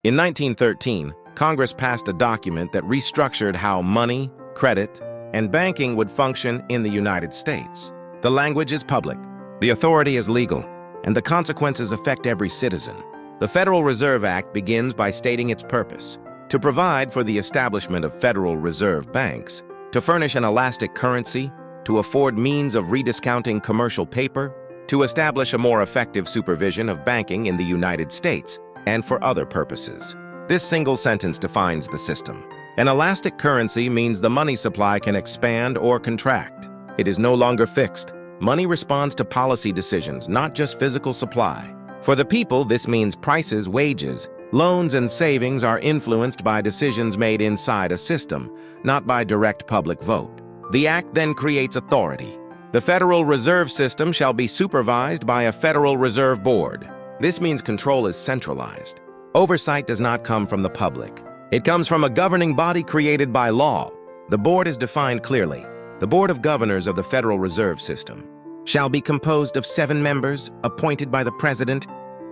In 1913, Congress passed a document that restructured how money, credit, and banking would function in the United States. The language is public, the authority is legal, and the consequences affect every citizen. The Federal Reserve Act begins by stating its purpose: to provide for the establishment of Federal Reserve banks, to furnish an elastic currency, to afford means of rediscounting commercial paper, to establish a more effective supervision of banking in the United States, and for other purposes. This single sentence defines the system. An elastic currency means the money supply can expand or contract. It is no longer fixed. Money responds to policy decisions, not just physical supply. For the people, this means prices, wages, loans, and savings are influenced by decisions made inside a system, not by direct public vote. The Act then creates authority. The Federal Reserve System shall be supervised by a Federal Reserve Board. This means control is centralized. Oversight does not come from the public. It comes from a governing body created by law. The board is defined clearly. The Board of Governors of the Federal Reserve System shall be composed of 7 members appointed by the President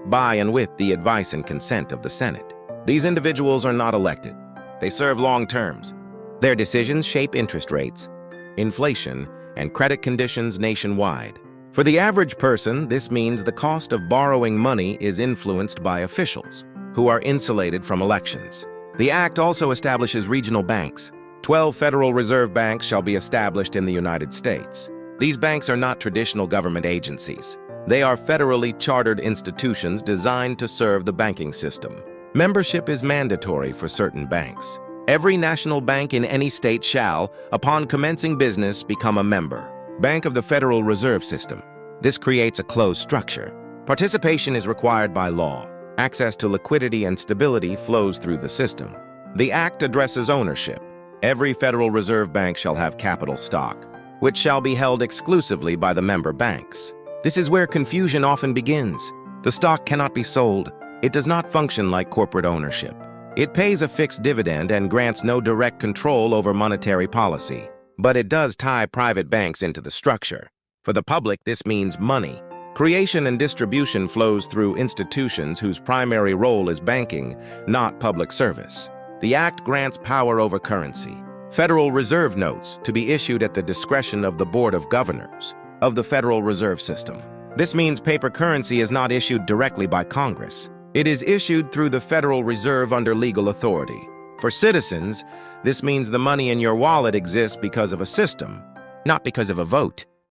by and with the advice and consent of the Senate. These individuals are not elected. They serve long terms. Their decisions shape interest rates, inflation, and credit conditions nationwide. For the average person, this means the cost of borrowing money is influenced by officials who are insulated from elections. The Act also establishes regional banks. 12 Federal Reserve banks shall be established in the United States. These banks are not traditional government agencies. They are federally chartered institutions designed to serve the banking system. Membership is mandatory for certain banks. Every national bank in any state shall, upon commencing business, become a member. Bank of the Federal Reserve System. This creates a closed structure. Participation is required by law. Access to liquidity and stability flows through the system. The Act addresses ownership. Every Federal Reserve Bank shall have capital stock, which shall be held exclusively by the member banks. This is where confusion often begins. The stock cannot be sold. It does not function like corporate ownership. It pays a fixed dividend and grants no direct control over monetary policy. But it does tie private banks into the structure. For the public, this means money. Creation and distribution flows through institutions whose primary role is banking, not public service. The Act grants power over currency. Federal Reserve notes to be issued at the discretion of the Board of Governors of the Federal Reserve System. This means paper currency is not issued directly by Congress. It is issued through the Federal Reserve under legal authority. For citizens, this means the money in your wallet exists because of a system, not because of a vote.